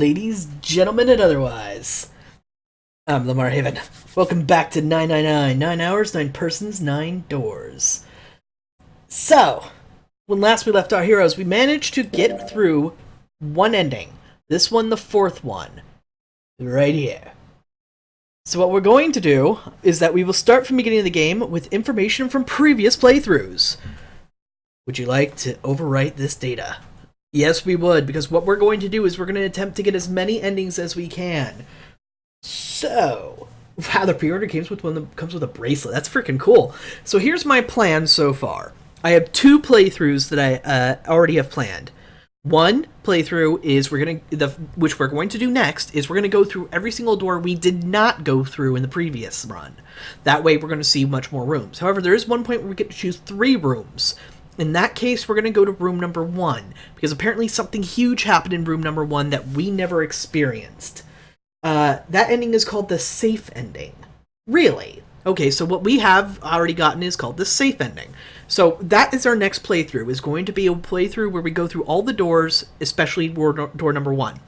Ladies, gentlemen, and otherwise. I'm Lamar Haven. Welcome back to 999. 9 hours, 9 persons, 9 doors. So, when last we left our heroes, we managed to get through one ending. This one, the fourth one. Right here. So what we're going to do is that we will start from the beginning of the game with information from previous playthroughs. Would you like to overwrite this data? Yes, we would, because what we're going to do is we're going to attempt to get as many endings as we can. So, wow, the pre-order comes with one that comes with a bracelet. That's freaking cool. So here's my plan so far. I have 2 playthroughs that I already have planned. One playthrough is which we're going to do next is we're going to go through every single door we did not go through in the previous run. That way we're going to see much more rooms. However, there is one point where we get to choose 3 rooms. In that case, we're going to go to room number 1, because apparently something huge happened in room number 1 that we never experienced. That ending is called the safe ending. Really? Okay, so what we have already gotten is called the safe ending. So that is our next playthrough, is going to be a playthrough where we go through all the doors, especially door number 1.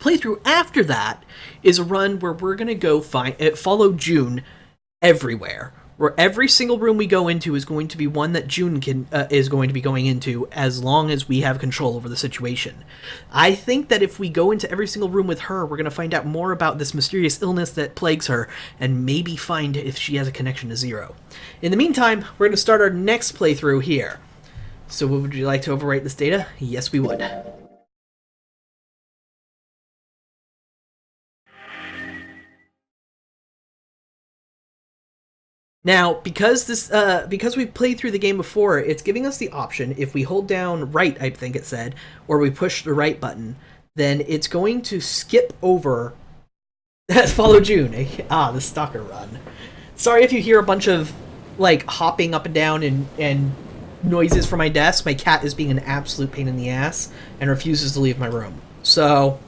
Playthrough after that is a run where we're going to go follow June everywhere. Where every single room we go into is going to be one that June is going to be going into as long as we have control over the situation. I think that if we go into every single room with her, we're going to find out more about this mysterious illness that plagues her, and maybe find if she has a connection to Zero. In the meantime, we're going to start our next playthrough here. So would you like to overwrite this data? Yes, we would. Now, because we've played through the game before, it's giving us the option, if we hold down right, I think it said, or we push the right button, then it's going to skip over Follow June. The Stalker run. Sorry if you hear a bunch of, hopping up and down and noises from my desk. My cat is being an absolute pain in the ass and refuses to leave my room. So...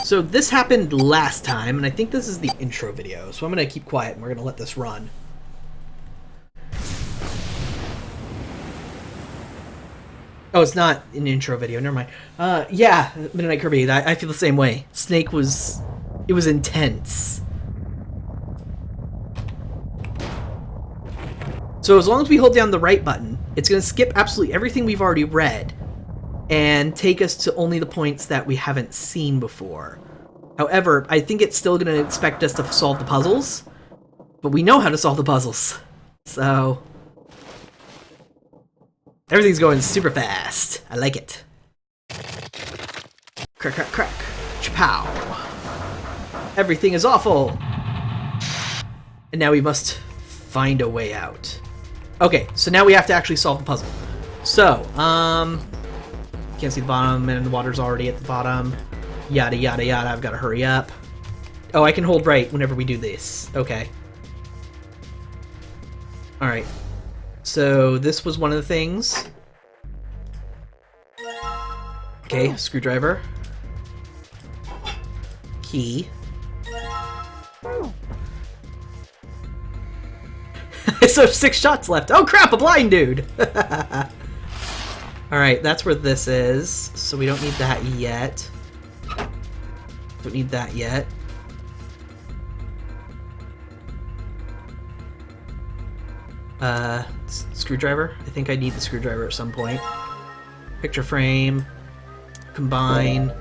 So this happened last time, and I think this is the intro video, so I'm going to keep quiet and we're going to let this run. Oh, it's not an intro video, never mind. Yeah, Midnight Kirby, I feel the same way. Snake was... it was intense. So as long as we hold down the right button, it's going to skip absolutely everything we've already read, and take us to only the points that we haven't seen before. However, I think it's still going to expect us to solve the puzzles, but we know how to solve the puzzles. So... everything's going super fast. I like it. Crack, crack, crack. Chapow. Everything is awful. And now we must find a way out. Okay, so now we have to actually solve the puzzle. So, can't see the bottom, and the water's already at the bottom. Yada, yada, yada. I've got to hurry up. Oh, I can hold right whenever we do this. Okay. Alright. So, this was one of the things. Okay, screwdriver. Key. So 6 shots left. Oh crap, a blind dude! Alright, that's where this is. So we don't need that yet. Don't need that yet. Screwdriver? I think I need the screwdriver at some point. Picture frame. Combine.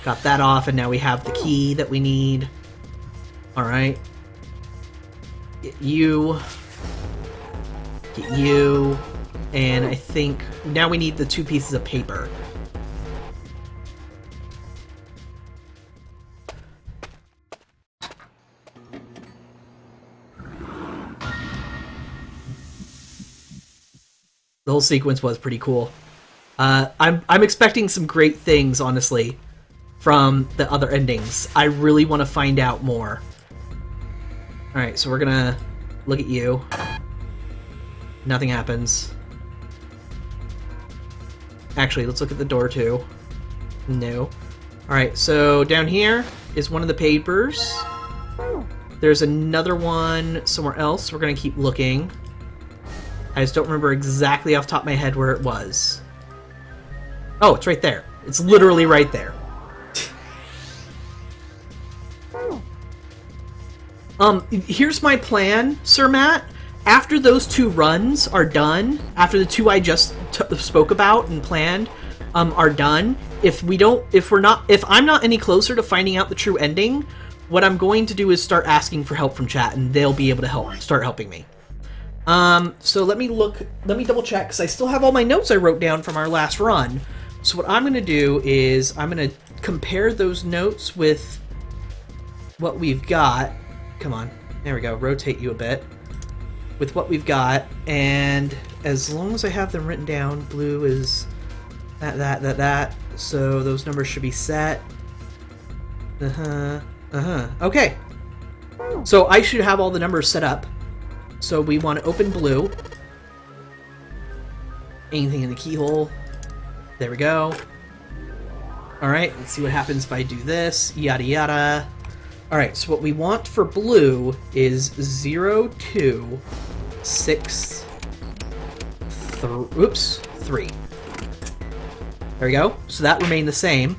Got that off, and now we have the key that we need. Alright. Get you. Get you. And I think now we need the 2 pieces of paper. The whole sequence was pretty cool. I'm expecting some great things, honestly, from the other endings. I really want to find out more. Alright, so we're gonna look at you. Nothing happens. Actually, let's look at the door too. No. Alright, so down here is one of the papers. There's another one somewhere else. We're going to keep looking. I just don't remember exactly off the top of my head where it was. Oh, it's right there. It's literally right there. Here's my plan, Sir Matt. After those 2 runs are done, after the 2 I just spoke about and planned are done, if I'm not any closer to finding out the true ending, what I'm going to do is start asking for help from chat, and they'll be able to start helping me. So let me double check, because I still have all my notes I wrote down from our last run. So what I'm going to do is I'm going to compare those notes with what we've got. Come on. There we go. Rotate you a bit. With what we've got, and as long as I have them written down, blue is that. So those numbers should be set. Okay. So I should have all the numbers set up. So we want to open blue. Anything in the keyhole. There we go. Alright, let's see what happens if I do this. Yada yada. Alright, so what we want for blue is 0, 2, 6, 3. There we go. So that remained the same.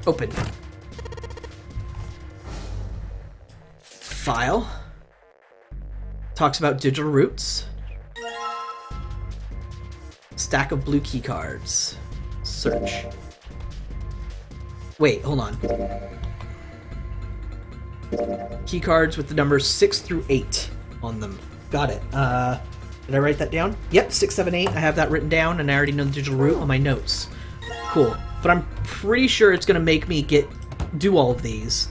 Open. File. Talks about digital roots. Stack of blue key cards. Search. Wait, hold on. Key cards with the numbers 6 through 8 on them. Got it. Did I write that down? Yep, 6, 7, 8. I have that written down, and I already know the digital root on my notes. Cool. But I'm pretty sure it's going to make me do all of these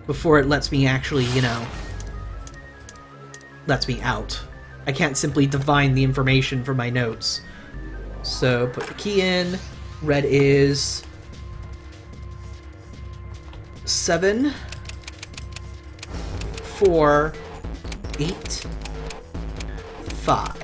before it lets me actually, lets me out. I can't simply divine the information from my notes. So, put the key in. Red is 7, 4, 8, 5.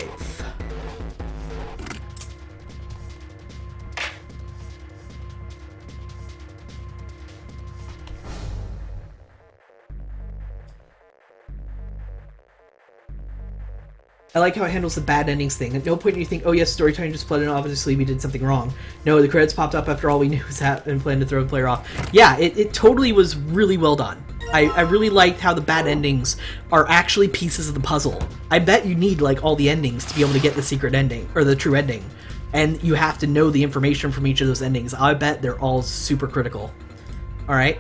I like how it handles the bad endings thing. At no point do you think, oh yes, storytelling just played, and obviously we did something wrong. No, the credits popped up after all we knew was that and planned to throw the player off. Yeah, it totally was really well done. I really liked how the bad endings are actually pieces of the puzzle. I bet you need like all the endings to be able to get the secret ending, or the true ending. And you have to know the information from each of those endings. I bet they're all super critical. Alright,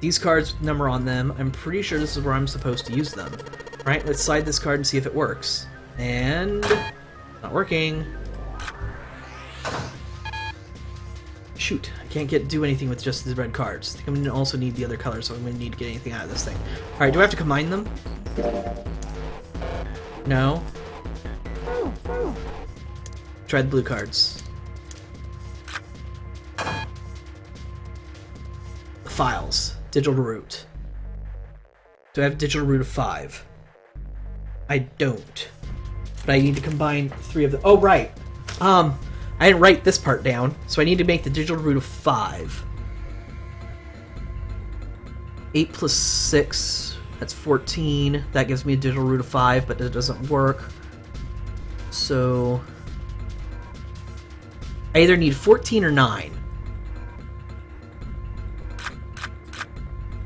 these cards with number on them, I'm pretty sure this is where I'm supposed to use them. Alright, let's slide this card and see if it works. And not working. Shoot, I can't do anything with just the red cards. I think I'm going to also need the other colors, so I'm going to need to get anything out of this thing. Alright, do I have to combine them? No. Try the blue cards. Files. Digital root. Do I have digital root of 5? I don't. But I need to combine 3 of them. Oh, right. I didn't write this part down, so I need to make the digital root of 5. 8 plus 6, that's 14. That gives me a digital root of 5, but it doesn't work. So I either need 14 or 9.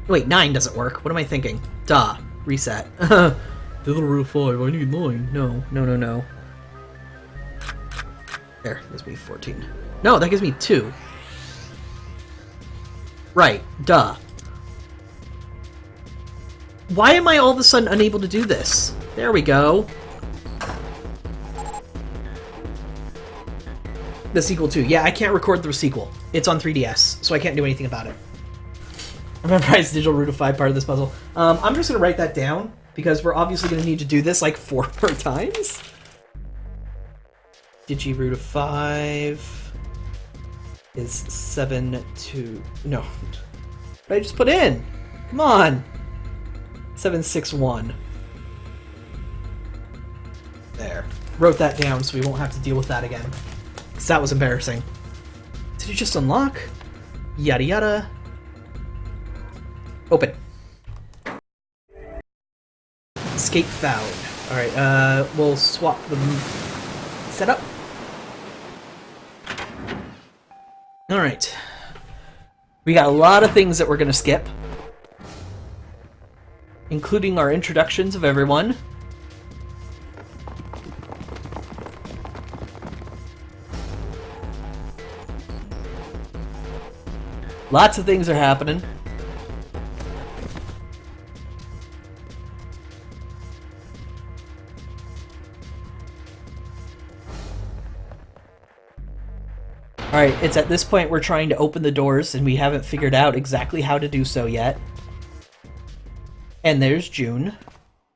Wait, 9 doesn't work. What am I thinking? Duh. Reset. Digital root of 5, I need 9. No. There, that gives me 14. No, that gives me 2. Right, duh. Why am I all of a sudden unable to do this? There we go. The sequel 2. Yeah, I can't record the sequel. It's on 3DS, so I can't do anything about it. I memorize digital root of 5 part of this puzzle. I'm just going to write that down, because we're obviously going to need to do this like 4 more times. Digi root of 5 is 7 to... No. What did I just put in? Come on! 7, 6, 1. There. Wrote that down so we won't have to deal with that again. Because that was embarrassing. Did you just unlock? Yada yada. Open. Escape found. Alright, we'll swap the setup. Alright. We got a lot of things that we're gonna skip, including our introductions of everyone. Lots of things are happening. Alright, it's at this point we're trying to open the doors and we haven't figured out exactly how to do so yet. And there's June,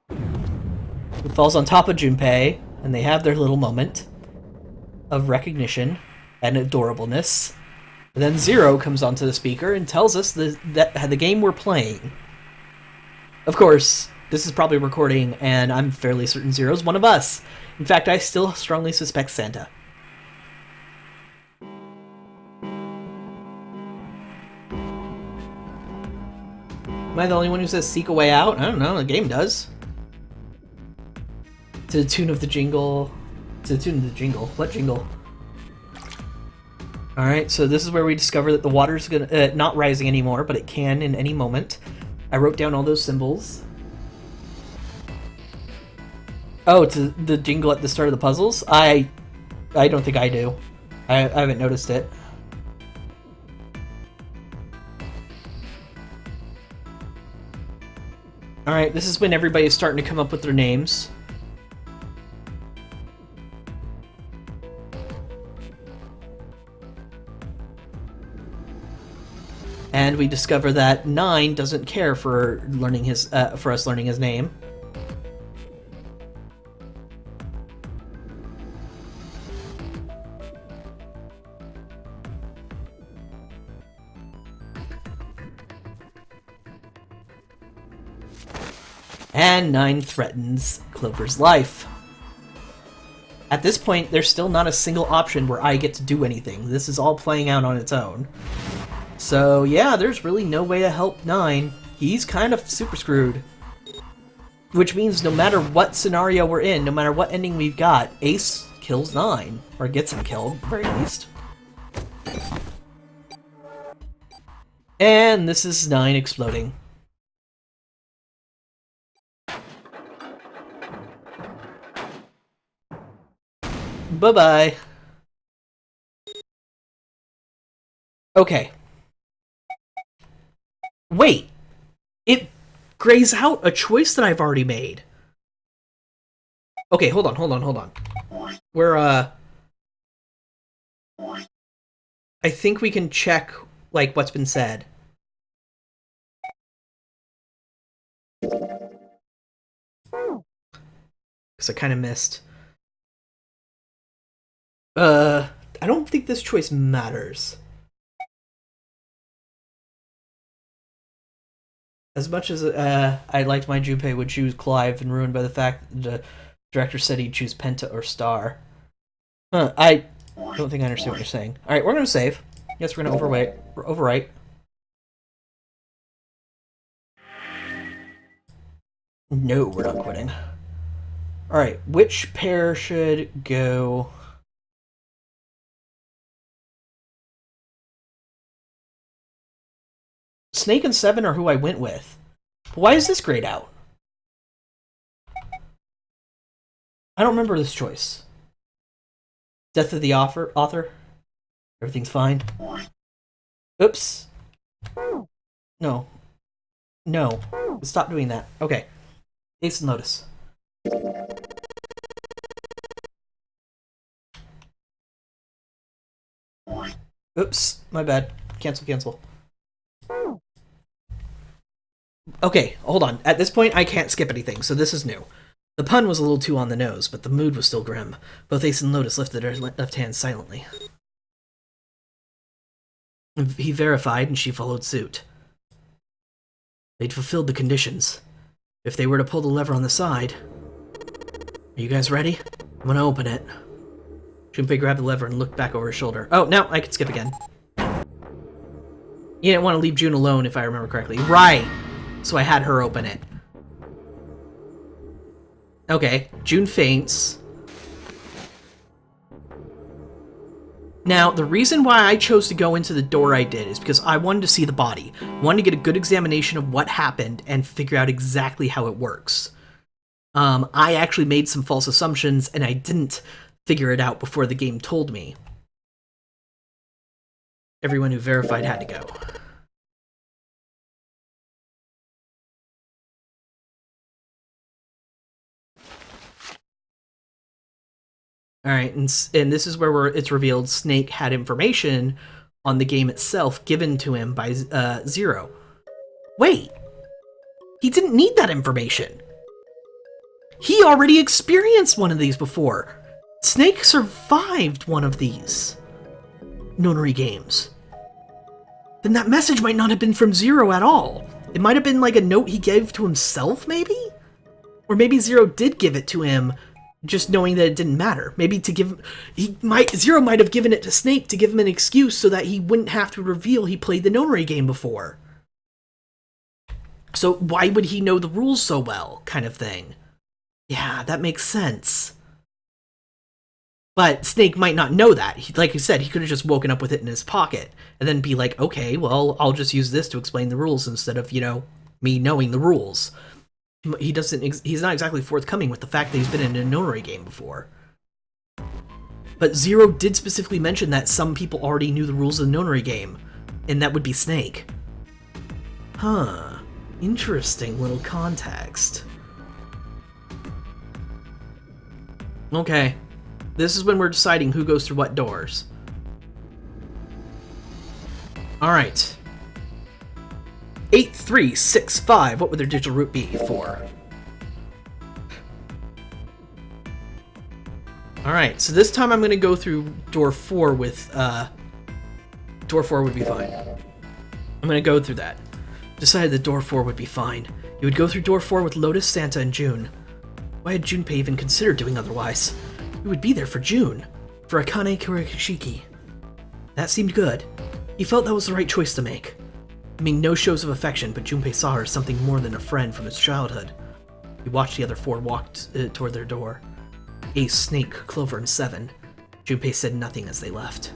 who falls on top of Junpei, and they have their little moment of recognition and adorableness. And then Zero comes onto the speaker and tells us that the game we're playing. Of course, this is probably recording, and I'm fairly certain Zero's one of us. In fact, I still strongly suspect Santa. Am I the only one who says seek a way out? I don't know, the game does. To the tune of the jingle. To the tune of the jingle. What jingle? Alright, so this is where we discover that the water's gonna not rising anymore, but it can in any moment. I wrote down all those symbols. Oh, to the jingle at the start of the puzzles? I don't think I do. I haven't noticed it. Alright, this is when everybody's starting to come up with their names. And we discover that 9 doesn't care for learning his for us learning his name. And 9 threatens Clover's life. At this point, there's still not a single option where I get to do anything. This is all playing out on its own. So yeah, there's really no way to help 9. He's kind of super screwed. Which means no matter what scenario we're in, no matter what ending we've got, Ace kills 9. Or gets him killed, at the very least. And this is 9 exploding. Bye-bye. Okay. Wait. It grays out a choice that I've already made. Okay, hold on. We're, I think we can check, like, what's been said. Because I kind of missed. I don't think this choice matters. As much as I liked my Junpei would choose Clive and ruined by the fact that the director said he'd choose Penta or Star. Huh, I don't think I understand what you're saying. Alright, we're gonna save. Yes, we're gonna overwrite. No, we're not quitting. Alright, which pair should go... Snake and 7 are who I went with. But why is this grayed out? I don't remember this choice. Death of the author? Everything's fine. Oops. No. No. Stop doing that. Okay. Ace and Lotus. Oops. My bad. Cancel. Okay, hold on. At this point, I can't skip anything, so this is new. The pun was a little too on the nose, but the mood was still grim. Both Ace and Lotus lifted their left hands silently. He verified, and she followed suit. They'd fulfilled the conditions. If they were to pull the lever on the side... Are you guys ready? I'm gonna open it. Junpei grabbed the lever and looked back over his shoulder. Oh, now I can skip again. You didn't want to leave June alone, if I remember correctly. Right! So I had her open it. Okay, June faints. Now, the reason why I chose to go into the door I did is because I wanted to see the body. I wanted to get a good examination of what happened and figure out exactly how it works. I actually made some false assumptions, and I didn't figure it out before the game told me. Everyone who verified had to go. Alright, and this is where it's revealed Snake had information on the game itself given to him by Zero. Wait! He didn't need that information! He already experienced one of these before! Snake survived one of these Nonary games. Then that message might not have been from Zero at all. It might have been like a note he gave to himself, maybe? Or maybe Zero did give it to him, just knowing that it didn't matter. Maybe to give... Zero might have given it to Snake to give him an excuse so that he wouldn't have to reveal he played the Nonary game before. So why would he know the rules so well, kind of thing? Yeah, that makes sense. But Snake might not know that. Like you said, he could have just woken up with it in his pocket, and then be like, okay, well, I'll just use this to explain the rules instead of, you know, me knowing the rules. He's not exactly forthcoming with the fact that he's been in a Nonary game before. But Zero did specifically mention that some people already knew the rules of the Nonary game, and that would be Snake. Huh. Interesting little context. Okay. This is when we're deciding who goes through what doors. Alright. 8365. What would their digital route be for? Alright, so this time I'm going to go through door 4 with, door 4 would be fine. I'm going to go through that. Decided that door 4 would be fine. You would go through door 4 with Lotus, Santa, and June. Why had Junpei even considered doing otherwise? We would be there for June. For Akane Kurashiki. That seemed good. He felt that was the right choice to make. I mean, no shows of affection, but Junpei saw her as something more than a friend from his childhood. He watched the other 4 walk toward their door. Ace, Snake, Clover, and Seven. Junpei said nothing as they left.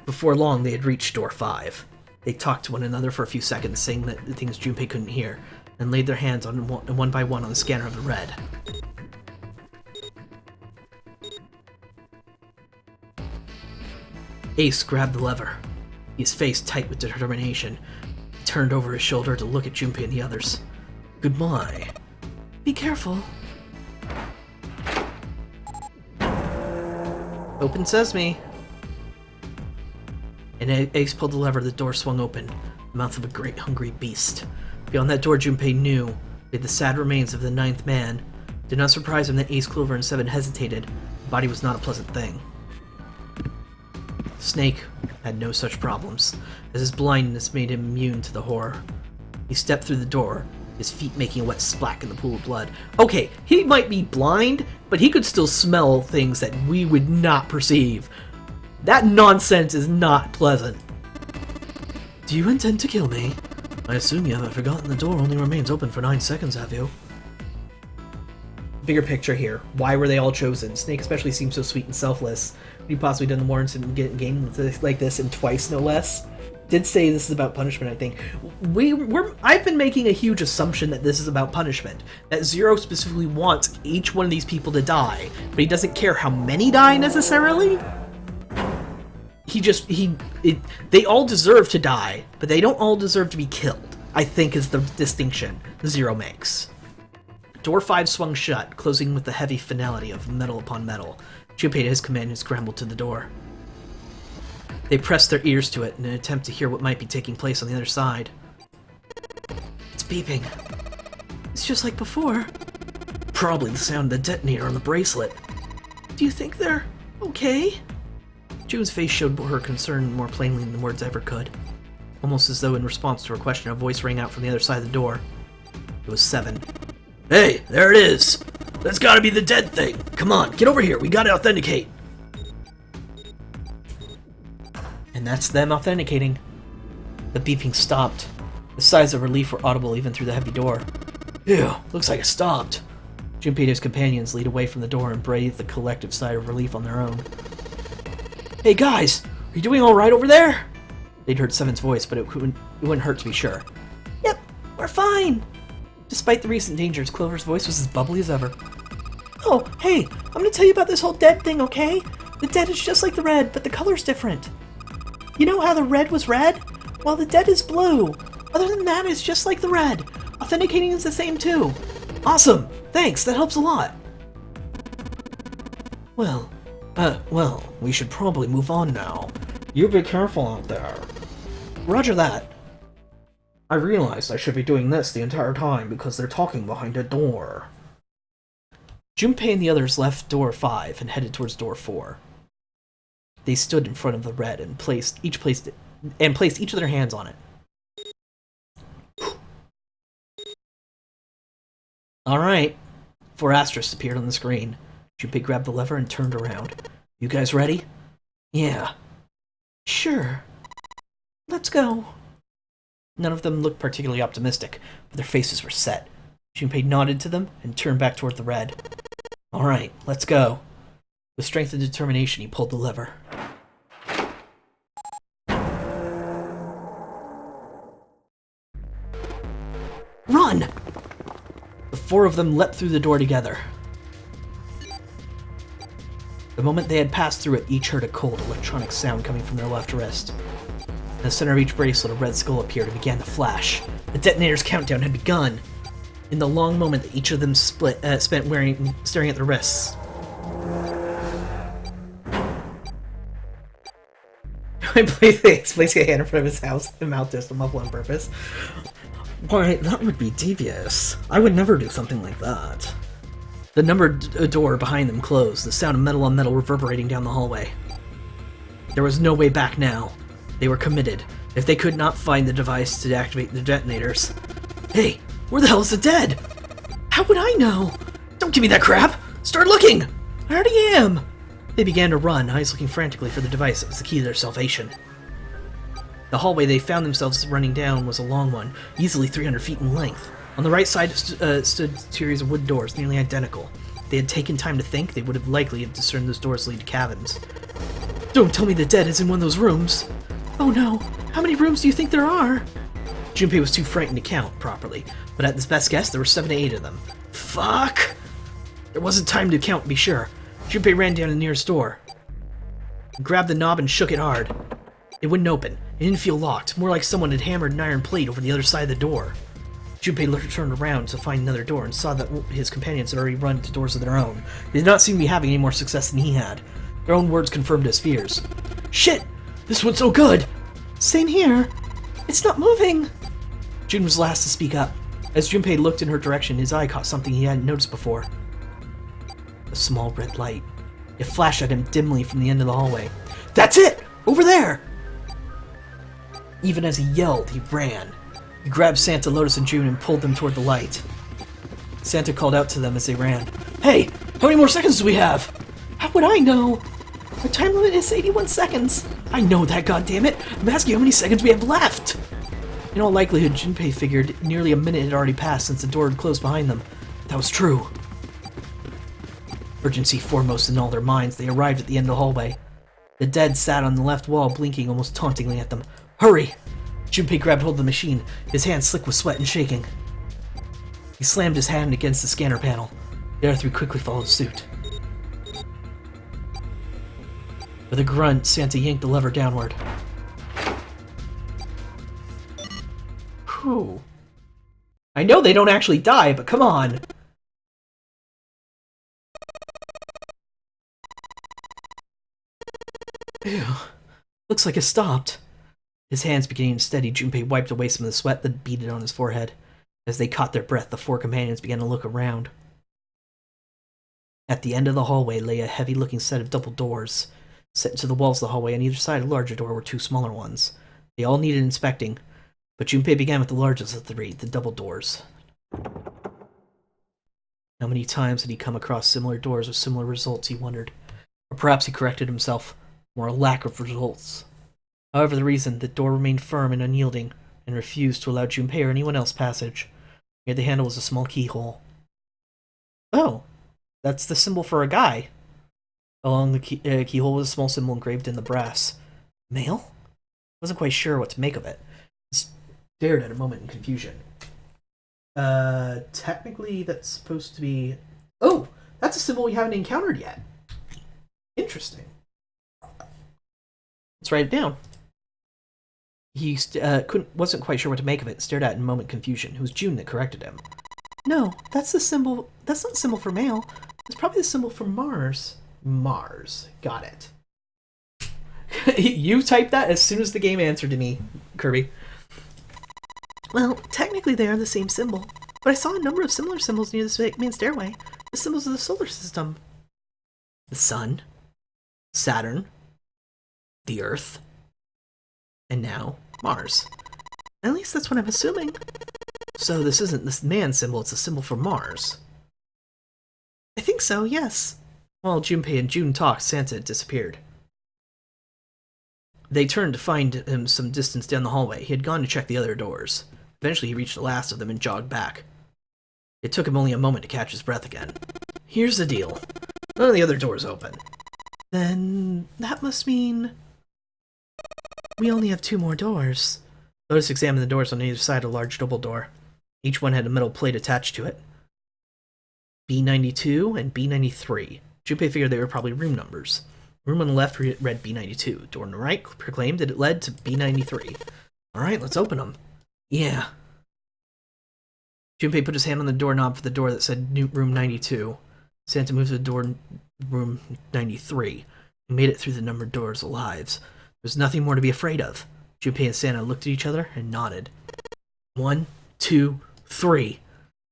Before long, they had reached door 5. They talked to one another for a few seconds, saying that things Junpei couldn't hear, and laid their hands on one by one on the scanner of the red. Ace grabbed the lever, his face tight with determination. He turned over his shoulder to look at Junpei and the others. Goodbye. Be careful. Open sesame. And Ace pulled the lever, the door swung open, the mouth of a great hungry beast. Beyond that door, Junpei knew lay the sad remains of the 9th man. It did not surprise him that Ace, Clover, and Seven hesitated. The body was not a pleasant thing. Snake had no such problems, as his blindness made him immune to the horror. He stepped through the door, his feet making a wet splack in the pool of blood. Okay, he might be blind, but he could still smell things that we would not perceive. That nonsense is not pleasant. Do you intend to kill me? I assume you haven't forgotten the door only remains open for 9 seconds, have you? Bigger picture here. Why were they all chosen? Snake especially seems so sweet and selfless. Would he possibly done the more incident game like this, and twice no less? Did say this is about punishment, I think. I've been making a huge assumption that this is about punishment. That Zero specifically wants each one of these people to die, but he doesn't care how many die necessarily. They all deserve to die, but they don't all deserve to be killed, I think is the distinction Zero makes. Door 5 swung shut, closing with the heavy finality of metal upon metal. Junpei and his companions scrambled to the door. They pressed their ears to it in an attempt to hear what might be taking place on the other side. It's beeping. It's just like before. Probably the sound of the detonator on the bracelet. Do you think they're okay? June's face showed her concern more plainly than words ever could. Almost as though in response to her question, a voice rang out from the other side of the door. It was Seven. Hey, there it is! That's gotta be the dead thing! Come on, get over here, we gotta authenticate! And that's them authenticating. The beeping stopped. The sighs of relief were audible even through the heavy door. Ew, looks like it stopped. Junpei and his companions lead away from the door and breathe the collective sigh of relief on their own. Hey guys, are you doing alright over there? They'd heard Seven's voice, but it wouldn't hurt to be sure. Yep, we're fine. Despite the recent dangers, Clover's voice was as bubbly as ever. Oh, hey, I'm gonna tell you about this whole dead thing, okay? The dead is just like the red, but the color's different. You know how the red was red? Well, the dead is blue. Other than that, it's just like the red. Authenticating is the same too. Awesome! Thanks, that helps a lot. Well, we should probably move on now. You be careful out there. Roger that. I realized I should be doing this the entire time because they're talking behind a door. Junpei and the others left door 5 and headed towards door 4. They stood in front of the red and placed each of their hands on it. Alright. 4 asterisks appeared on the screen. Junpei grabbed the lever and turned around. You guys ready? Yeah. Sure. Let's go. None of them looked particularly optimistic, but their faces were set. Junpei nodded to them and turned back toward the red. Alright, let's go. With strength and determination, he pulled the lever. Run! The 4 of them leapt through the door together. The moment they had passed through it, each heard a cold electronic sound coming from their left wrist. In the center of each bracelet, a red skull appeared and began to flash. The detonator's countdown had begun. In the long moment that each of them spent staring at their wrists. I placed a hand in front of his mouth just to muffle on purpose. Why, that would be devious. I would never do something like that. The numbered door behind them closed, the sound of metal on metal reverberating down the hallway. There was no way back now. They were committed. If they could not find the device to activate the detonators... Hey, where the hell is the dead? How would I know? Don't give me that crap! Start looking! I already am! They began to run, eyes looking frantically for the device that was the key to their salvation. The hallway they found themselves running down was a long one, easily 300 feet in length. On the right side stood a series of wood doors, nearly identical. If they had taken time to think, they would have likely discerned those doors lead to cabins. Don't tell me the dead is in one of those rooms! Oh no! How many rooms do you think there are? Junpei was too frightened to count properly, but at his best guess, there were 7 to 8 of them. Fuck! There wasn't time to count, be sure. Junpei ran down to the nearest door. He grabbed the knob and shook it hard. It wouldn't open. It didn't feel locked, more like someone had hammered an iron plate over the other side of the door. Junpei turned around to find another door and saw that his companions had already run to doors of their own. They did not seem to be having any more success than he had. Their own words confirmed his fears. Shit! This one's so good! Same here. It's not moving! Jun was last to speak up. As Junpei looked in her direction, his eye caught something he hadn't noticed before. A small red light. It flashed at him dimly from the end of the hallway. That's it! Over there! Even as he yelled, he ran. He grabbed Santa, Lotus, and June and pulled them toward the light. Santa called out to them as they ran. Hey! How many more seconds do we have? How would I know? The time limit is 81 seconds. I know that, goddammit. I'm asking how many seconds we have left. In all likelihood, Junpei figured nearly a minute had already passed since the door had closed behind them. That was true. Urgency foremost in all their minds, they arrived at the end of the hallway. The dead sat on the left wall, blinking almost tauntingly at them. Hurry! Junpei grabbed hold of the machine, his hands slick with sweat and shaking. He slammed his hand against the scanner panel. The other 3 quickly followed suit. With a grunt, Santa yanked the lever downward. Whew. I know they don't actually die, but come on! Ew. Looks like it stopped. His hands beginning to steady, Junpei wiped away some of the sweat that beaded on his forehead. As they caught their breath, the 4 companions began to look around. At the end of the hallway lay a heavy-looking set of double doors. Set into the walls of the hallway on either side of the larger door were 2 smaller ones. They all needed inspecting, but Junpei began with the largest of the 3, the double doors. How many times had he come across similar doors with similar results, he wondered. Or perhaps he corrected himself. Or a lack of results. However, the door remained firm and unyielding, and refused to allow Junpei or anyone else passage. Near the handle was a small keyhole. Oh, that's the symbol for a guy. Along the keyhole was a small symbol engraved in the brass. Mail? Wasn't quite sure what to make of it. Stared at a moment in confusion. Technically that's supposed to be... Oh, that's a symbol we haven't encountered yet. Interesting. Let's write it down. He wasn't quite sure what to make of it, stared at it in a moment in confusion. It was June that corrected him. No, that's the symbol. That's not the symbol for mail. It's probably the symbol for Mars. Mars. Got it. You typed that as soon as the game answered to me, Kirby. Well, technically they are the same symbol, but I saw a number of similar symbols near the main stairway. The symbols of the solar system. The Sun, Saturn, the Earth, and now Mars. At least that's what I'm assuming. So this isn't this man symbol, it's a symbol for Mars. I think so, yes. While Junpei and June talked, Santa had disappeared. They turned to find him some distance down the hallway. He had gone to check the other doors. Eventually he reached the last of them and jogged back. It took him only a moment to catch his breath again. Here's the deal. None of the other doors open. Then that must mean... we only have 2 more doors. Lotus examined the doors on either side of a large double door. Each one had a metal plate attached to it. B92 and B93. Junpei figured they were probably room numbers. Room on the left read B92. Door on the right proclaimed that it led to B93. Alright, let's open them. Yeah. Junpei put his hand on the doorknob for the door that said room 92. Santa moved to the door room 93 and made it through the numbered doors alive. There was nothing more to be afraid of. Junpei and Santa looked at each other and nodded. 1, 2, 3.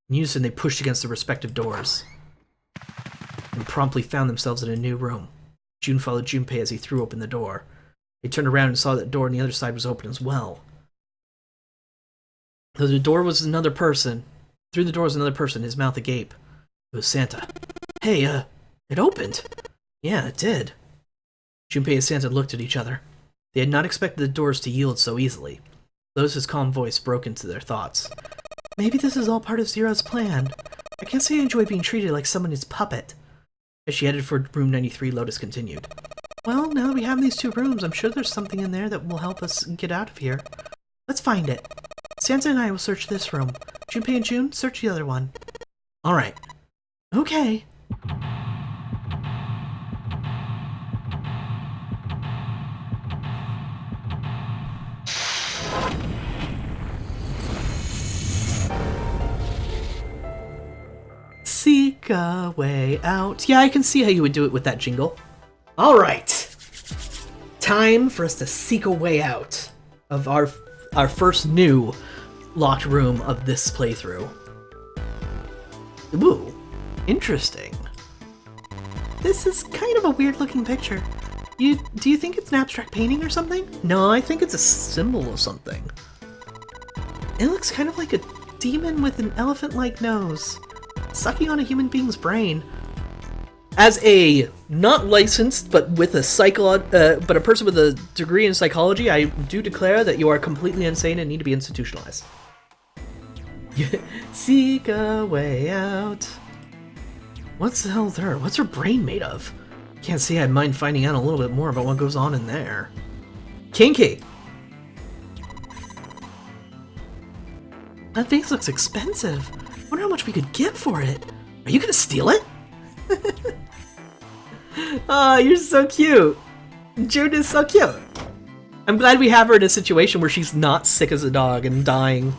In unison, they pushed against the respective doors and promptly found themselves in a new room. June followed Junpei as he threw open the door. They turned around and saw that the door on the other side was open as well. Though the door was another person, through the door was another person, his mouth agape. It was Santa. Hey, it opened. Yeah, it did. Junpei and Santa looked at each other. They had not expected the doors to yield so easily. Lotus's calm voice broke into their thoughts. Maybe this is all part of Zero's plan. I can't say I enjoy being treated like somebody's puppet. As she headed for room 93, Lotus continued. Well, now that we have these 2 rooms, I'm sure there's something in there that will help us get out of here. Let's find it. Santa and I will search this room. Junpei and June, search the other one. Alright. Okay. Seek a way out. Yeah, I can see how you would do it with that jingle. Alright. Time for us to seek a way out of our first new locked room of this playthrough. Ooh, interesting. This is kind of a weird looking picture. Do you think it's an abstract painting or something? No, I think it's a symbol of something. It looks kind of like a demon with an elephant-like nose, sucking on a human being's brain. As a not licensed, but with a but a person with a degree in psychology, I do declare that you are completely insane and need to be institutionalized. Seek a way out. What's the hell there? What's her brain made of? Can't say I mind finding out a little bit more about what goes on in there. Kinky. That vase looks expensive. Wonder how much we could get for it. Are you gonna steal it? Oh, you're so cute. June is so cute. I'm glad we have her in a situation where she's not sick as a dog and dying.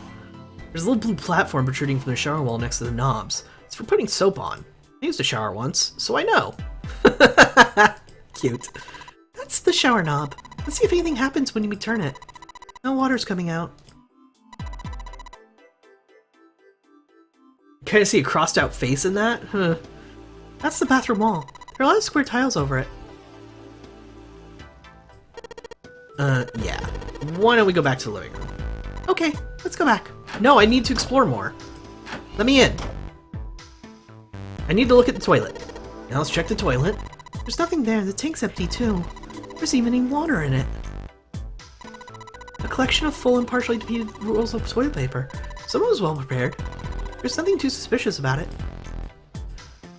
There's a little blue platform protruding from the shower wall next to the knobs. It's for putting soap on. I used a shower once, so I know. Cute. That's the shower knob. Let's see if anything happens when you turn it. No water's coming out. Kind of see a crossed out face in that? Huh. That's the bathroom wall. There are a lot of square tiles over it. Yeah. Why don't we go back to the living room? Okay, let's go back. No, I need to explore more. Let me in. I need to look at the toilet. Now let's check the toilet. There's nothing there. The tank's empty too. There's even any water in it. A collection of full and partially depleted rolls of toilet paper. Someone was well prepared. There's nothing too suspicious about it.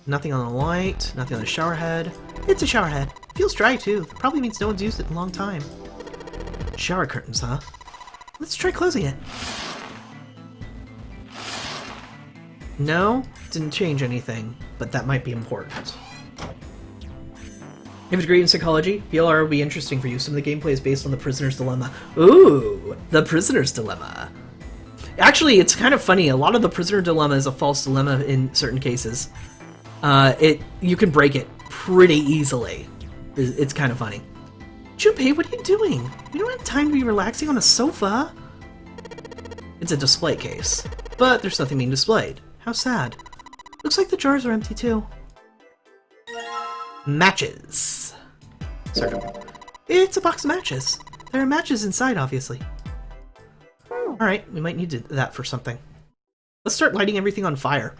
Nothing on the light, nothing on the shower head. It's a shower head. Feels dry too. Probably means no one's used it in a long time. Shower curtains, huh? Let's try closing it. No, didn't change anything, but that might be important. If it's great in psychology, VLR will be interesting for you. Some of the gameplay is based on the Prisoner's Dilemma. Ooh, the Prisoner's Dilemma. Actually, it's kind of funny. A lot of the Prisoner Dilemma is a false dilemma in certain cases. You can break it pretty easily. It's kind of funny. Junpei, what are you doing? We don't have time to be relaxing on a sofa. It's a display case, but there's nothing being displayed. How sad. Looks like the jars are empty too. Matches. Search. It's a box of matches. There are matches inside, obviously. Alright, we might need that for something. Let's start lighting everything on fire.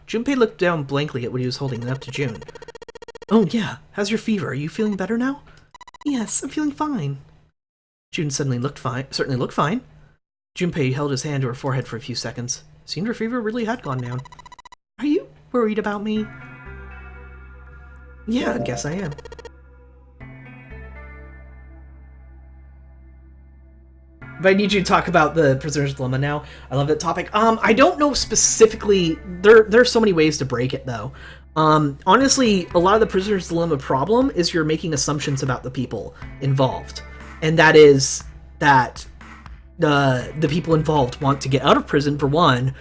Junpei looked down blankly at what he was holding and up to June. Oh yeah, how's your fever? Are you feeling better now? Yes, I'm feeling fine. June certainly looked fine. Junpei held his hand to her forehead for a few seconds. Seemed her fever really had gone down. Are you worried about me? Yeah, I guess I am. But I need you to talk about the Prisoner's Dilemma now. I love that topic. I don't know specifically. There's so many ways to break it, though. Honestly, a lot of the Prisoner's Dilemma problem is you're making assumptions about the people involved. And that is that the people involved want to get out of prison, for one,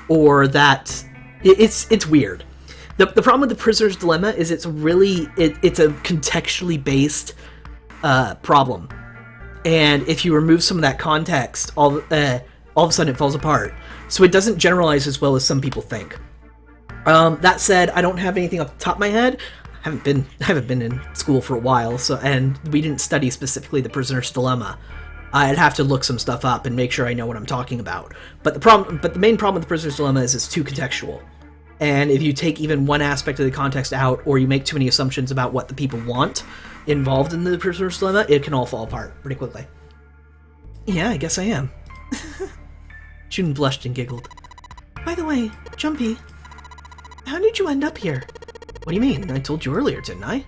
or that it's weird. The problem with the Prisoner's Dilemma is it's a contextually based problem. And if you remove some of that context, all of a sudden it falls apart. So it doesn't generalize as well as some people think. That said, I don't have anything off the top of my head. I haven't been in school for a while, and we didn't study specifically the Prisoner's Dilemma. I'd have to look some stuff up and make sure I know what I'm talking about. But the main problem with the Prisoner's Dilemma is it's too contextual. And if you take even one aspect of the context out, or you make too many assumptions about what the people want involved in the Prisoner's Dilemma, it can all fall apart pretty quickly. Yeah, I guess I am. June blushed and giggled. By the way, Junpei, how did you end up here? What do you mean? I told you earlier, didn't I?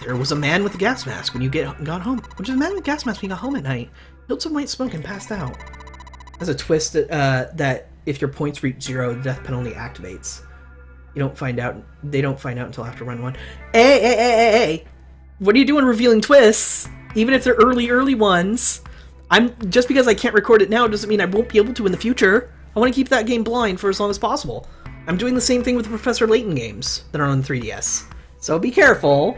There was a man with a gas mask when you got home. Which is a man with a gas mask when you got home at night. Built some white smoke and passed out. There's a twist that if your points reach 0, the death penalty activates. They don't find out until after run 1. Hey! What are you doing revealing twists? Even if they're early ones. Just because I can't record it now doesn't mean I won't be able to in the future. I want to keep that game blind for as long as possible. I'm doing the same thing with the Professor Layton games that are on 3DS. So be careful.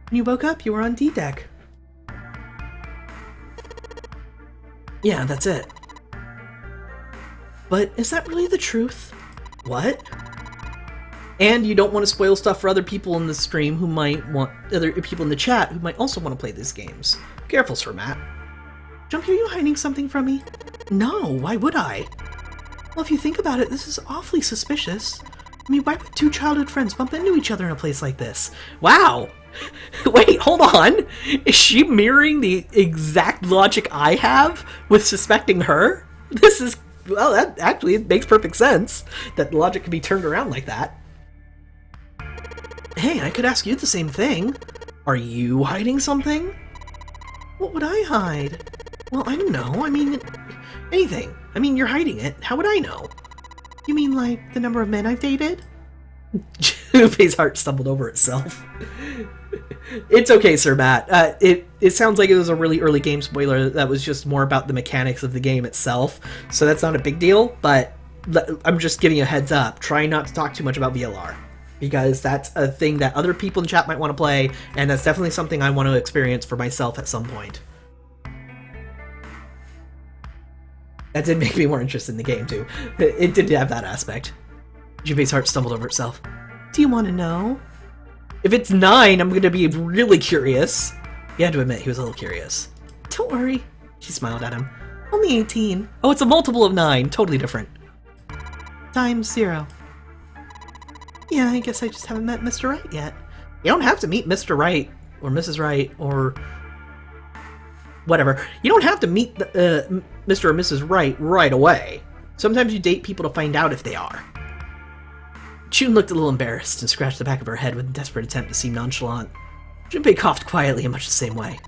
When you woke up, you were on D-Deck. Yeah, that's it. But is that really the truth? What? And you don't want to spoil stuff for other people in the stream who might want... other people in the chat who might also want to play these games. Careful, Sir Matt. Junpei, are you hiding something from me? No, why would I? Well, if you think about it, this is awfully suspicious. I mean, why would two childhood friends bump into each other in a place like this? Wow! Wait, hold on! Is she mirroring the exact logic I have with suspecting her? This is... well, that actually it makes perfect sense that logic can be turned around like that. Hey, I could ask you the same thing. Are you hiding something? What would I hide? Well, I don't know. I mean, anything. I mean, you're hiding it. How would I know? You mean, like, the number of men I've dated? Junpei's heart stumbled over itself. It's okay, Sir Matt. It sounds like it was a really early game spoiler that was just more about the mechanics of the game itself, so that's not a big deal, but I'm just giving you a heads up. Try not to talk too much about VLR, because that's a thing that other people in chat might want to play, and that's definitely something I want to experience for myself at some point. That did make me more interested in the game, too. It did have that aspect. Junpei's heart stumbled over itself. Do you want to know? If it's 9, I'm going to be really curious. You had to admit, he was a little curious. Don't worry. She smiled at him. Only 18. Oh, it's a multiple of 9. Totally different. Times 0. Yeah, I guess I just haven't met Mr. Right yet. You don't have to meet Mr. Right, or Mrs. Right, or... whatever. You don't have to meet Mr. or Mrs. right away. Sometimes you date people to find out if they are. June looked a little embarrassed and scratched the back of her head with a desperate attempt to seem nonchalant. Junpei coughed quietly in much the same way.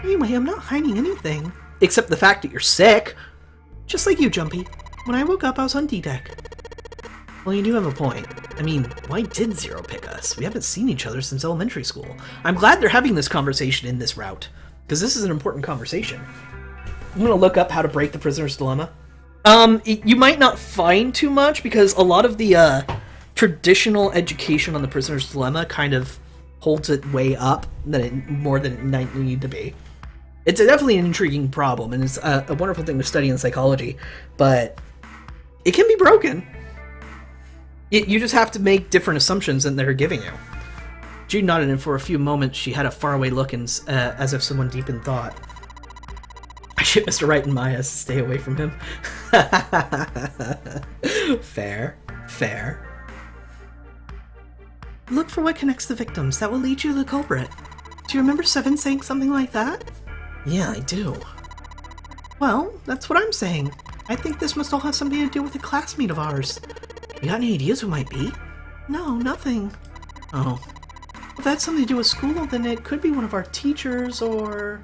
Anyway, I'm not hiding anything. Except the fact that you're sick. Just like you, Jumpy. When I woke up, I was on D-Deck. Well, you do have a point. I mean, why did Zero pick us? We haven't seen each other since elementary school. I'm glad they're having this conversation in this route, because this is an important conversation. I'm going to look up how to break the prisoner's dilemma. You might not find too much, because a lot of the traditional education on the prisoner's dilemma kind of holds it way up more than it might need to be. It's definitely an intriguing problem, and it's a wonderful thing to study in psychology, but it can be broken. You just have to make different assumptions than they're giving you. June nodded, and for a few moments she had a faraway look as if someone deep in thought. I shit Mr. Wright and Maya to stay away from him. Fair. Look for what connects the victims. That will lead you to the culprit. Do you remember Seven saying something like that? Yeah, I do. Well, that's what I'm saying. I think this must all have something to do with a classmate of ours. You got any ideas who might be? No, nothing. Oh. If that's something to do with school, then it could be one of our teachers, or...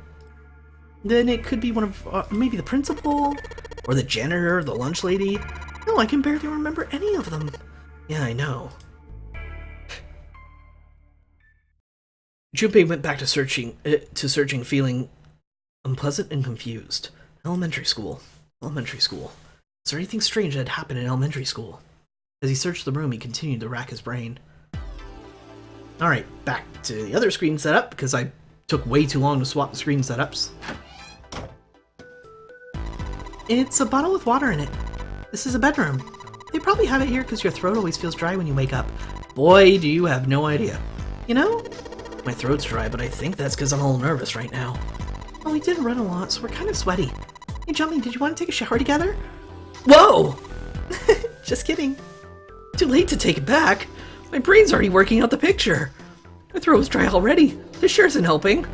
Then it could be one of... maybe the principal? Or the janitor, the lunch lady? No, I can barely remember any of them. Yeah, I know. Junpei went back to searching, feeling unpleasant and confused. Elementary school. Is there anything strange that had happened in elementary school? As he searched the room, he continued to rack his brain. Alright, back to the other screen setup, because I took way too long to swap the screen setups. It's a bottle with water in it. This is a bedroom. They probably have it here because your throat always feels dry when you wake up. Boy, do you have no idea. You know, my throat's dry, but I think that's because I'm a little nervous right now. Well, we did run a lot, so we're kind of sweaty. Hey, Jumpy, did you want to take a shower together? Whoa! Just kidding. Too late to take it back. My brain's already working out the picture. My throat's dry already. This sure isn't helping.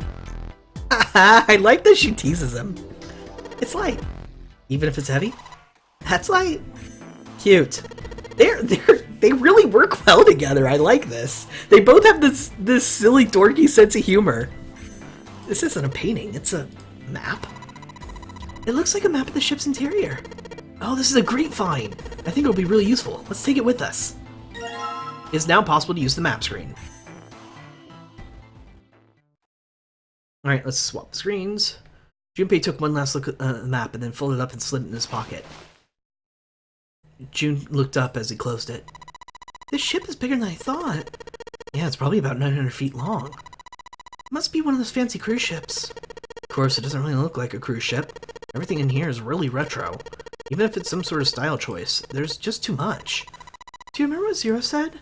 I like that she teases him. It's light. Even if it's heavy? That's light. Cute. They really work well together. I like this. They both have this silly, dorky sense of humor. This isn't a painting. It's a map. It looks like a map of the ship's interior. Oh, this is a great find. I think it'll be really useful. Let's take it with us. It's now possible to use the map screen. Alright, let's swap the screens. Junpei took one last look at the map and then folded it up and slid it in his pocket. June looked up as he closed it. This ship is bigger than I thought. Yeah, it's probably about 900 feet long. It must be one of those fancy cruise ships. Of course, it doesn't really look like a cruise ship. Everything in here is really retro. Even if it's some sort of style choice, there's just too much. Do you remember what Zero said?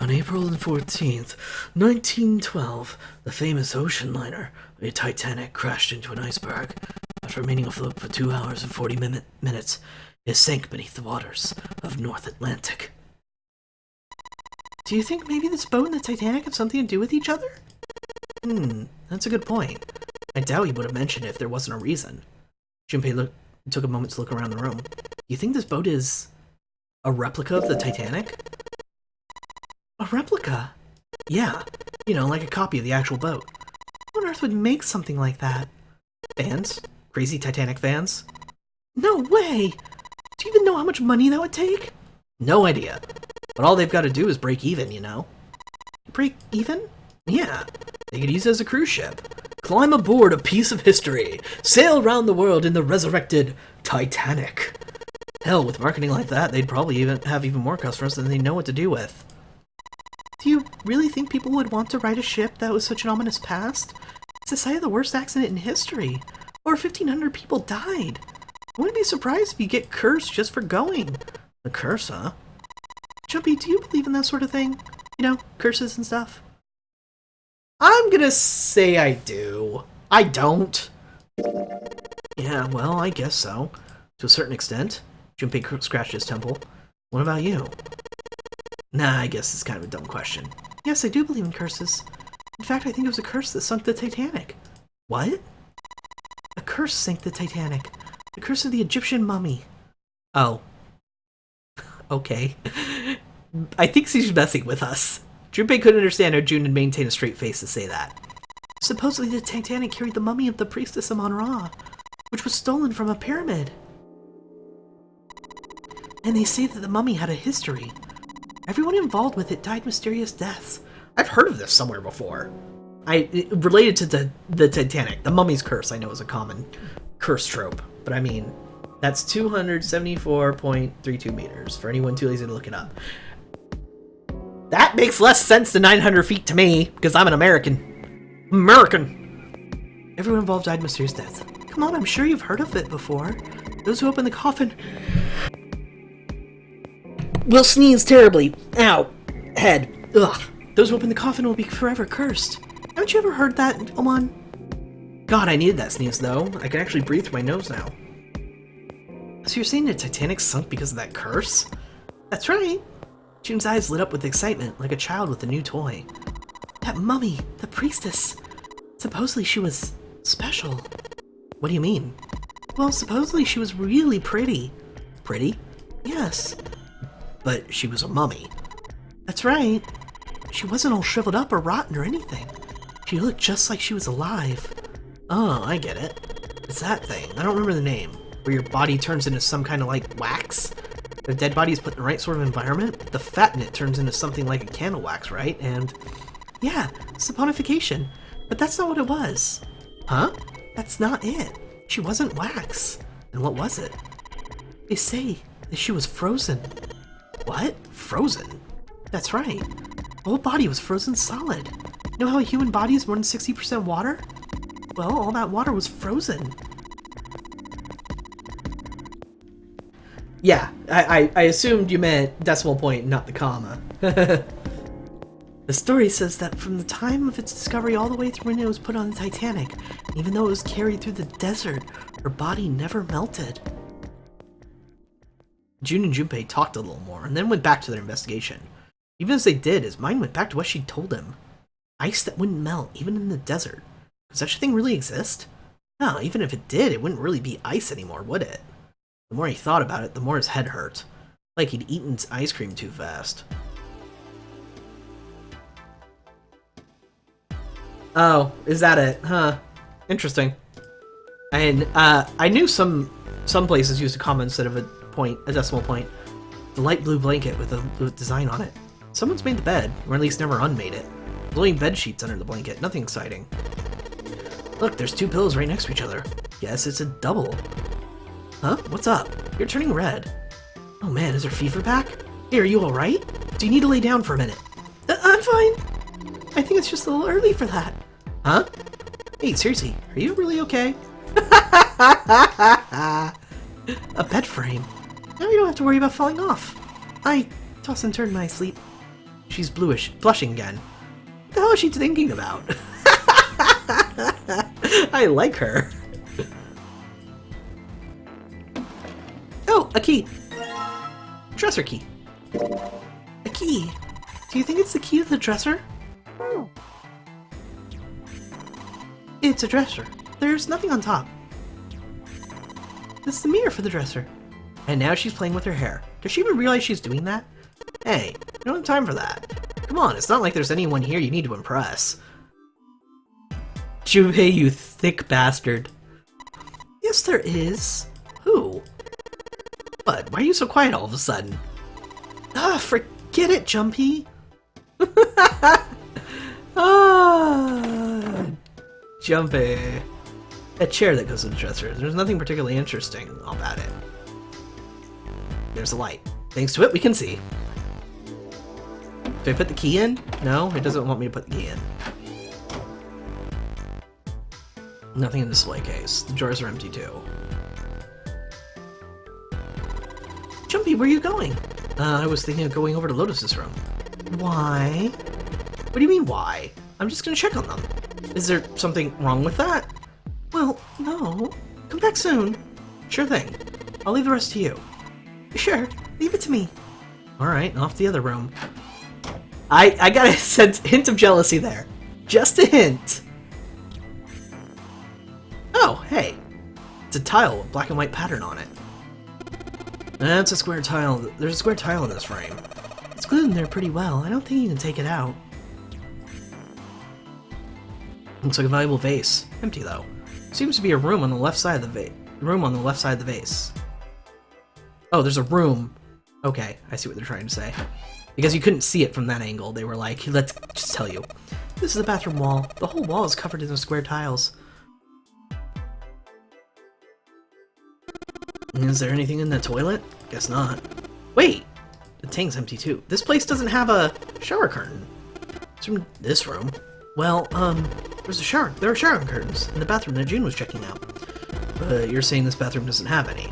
On April 14th, 1912, the famous ocean liner, the Titanic, crashed into an iceberg. After remaining afloat for 2 hours and 40 minutes, it sank beneath the waters of North Atlantic. Do you think maybe this boat and the Titanic have something to do with each other? That's a good point. I doubt he would have mentioned it if there wasn't a reason. Junpei took a moment to look around the room. You think this boat is a replica of the Titanic? A replica? Yeah, you know, like a copy of the actual boat. Who on earth would make something like that? Fans? Crazy Titanic fans? No way! Do you even know how much money that would take? No idea. But all they've got to do is break even, you know. Break even? Yeah. They could use it as a cruise ship. Climb aboard a piece of history. Sail around the world in the resurrected Titanic. Hell, with marketing like that, they'd probably have even more customers than they know what to do with. Do you really think people would want to ride a ship that was such an ominous past? It's the site of the worst accident in history. Over 1,500 people died. I wouldn't be surprised if you get cursed just for going. A curse, huh? Jumpy, do you believe in that sort of thing? You know, curses and stuff? I'm gonna say I do. I don't. Yeah, well, I guess so. To a certain extent. Junpei scratched his temple. What about you? Nah, I guess it's kind of a dumb question. Yes, I do believe in curses. In fact, I think it was a curse that sunk the Titanic. What? A curse sank the Titanic. The curse of the Egyptian mummy. Oh. Okay. I think she's messing with us. Junpei couldn't understand how June had maintained a straight face to say that. Supposedly the Titanic carried the mummy of the priestess Amon-Ra, which was stolen from a pyramid. And they say that the mummy had a history. Everyone involved with it died mysterious deaths. I've heard of this somewhere before. Related to the Titanic. The mummy's curse, I know, is a common curse trope. But I mean, that's 274.32 meters, for anyone too lazy to look it up. That makes less sense than 900 feet to me, because I'm an American. Everyone involved died mysterious deaths. Come on, I'm sure you've heard of it before. Those who open the coffin will sneeze terribly. Ow. Head. Ugh. Those who open the coffin will be forever cursed. Haven't you ever heard that, Oman? God, I needed that sneeze, though. I can actually breathe through my nose now. So you're saying the Titanic sunk because of that curse? That's right. June's eyes lit up with excitement, like a child with a new toy. That mummy, the priestess. Supposedly she was special. What do you mean? Well, supposedly she was really pretty. Pretty? Yes. But she was a mummy. That's right. She wasn't all shriveled up or rotten or anything. She looked just like she was alive. Oh, I get it. It's that thing. I don't remember the name. Where your body turns into some kind of, like, wax? The dead body is put in the right sort of environment. The fat in it turns into something like a candle wax, right? And yeah, saponification. But that's not what it was. Huh? That's not it. She wasn't wax. And what was it? They say that she was frozen. What? Frozen? That's right. The whole body was frozen solid. You know how a human body is more than 60% water? Well, all that water was frozen. Yeah, I assumed you meant decimal point, not the comma. The story says that from the time of its discovery all the way through when it was put on the Titanic, even though it was carried through the desert, her body never melted. June and Junpei talked a little more, and then went back to their investigation. Even as they did, his mind went back to what she'd told him. Ice that wouldn't melt, even in the desert. Does such a thing really exist? No, even if it did, it wouldn't really be ice anymore, would it? The more he thought about it, the more his head hurt. Like he'd eaten ice cream too fast. Oh, is that it? Huh. Interesting. And, I knew some places used a comma instead of a decimal point. The light blue blanket with a design on it. Someone's made the bed, or at least never unmade it. Glowing bed sheets under the blanket, nothing exciting. Look, there's two pillows right next to each other. Guess it's a double. Huh? What's up? You're turning red. Oh man, is there fever back? Hey, are you alright? Do you need to lay down for a minute? I'm fine. I think it's just a little early for that. Huh? Hey, seriously, are you really okay? A bed frame. Now you don't have to worry about falling off. I toss and turn in my sleep. She's blushing again. What the hell is she thinking about? I like her. Oh, a key. Dresser key. A key. Do you think it's the key to the dresser? It's a dresser. There's nothing on top. It's the mirror for the dresser. And now she's playing with her hair. Does she even realize she's doing that? Hey, I don't have time for that. Come on, it's not like there's anyone here you need to impress. Junpei, you thick bastard. Yes, there is. Who? What? Why are you so quiet all of a sudden? Ah, forget it, Junpei. Junpei. A chair that goes in the dresser. There's nothing particularly interesting about it. There's a light. Thanks to it, we can see. Do I put the key in? No, it doesn't want me to put the key in. Nothing in the display case. The drawers are empty too. Junpei, where are you going? I was thinking of going over to Lotus's room. Why? What do you mean, why? I'm just gonna check on them. Is there something wrong with that? Well, no. Come back soon. Sure thing. I'll leave the rest to you. Sure, leave it to me. Alright, off to the other room. I got a hint of jealousy there. Just a hint! Oh, hey. It's a tile with black and white pattern on it. That's a square tile. There's a square tile in this frame. It's glued in there pretty well. I don't think you can take it out. Looks like a valuable vase. Empty, though. Seems to be a room on the left side of the vase. Oh, there's a room. Okay, I see what they're trying to say. Because you couldn't see it from that angle, they were like, let's just tell you. This is the bathroom wall. The whole wall is covered in the square tiles. Is there anything in the toilet? Guess not. Wait! The tank's empty too. This place doesn't have a shower curtain. It's from this room. Well, there's a shower. There are shower curtains in the bathroom that June was checking out. But you're saying this bathroom doesn't have any?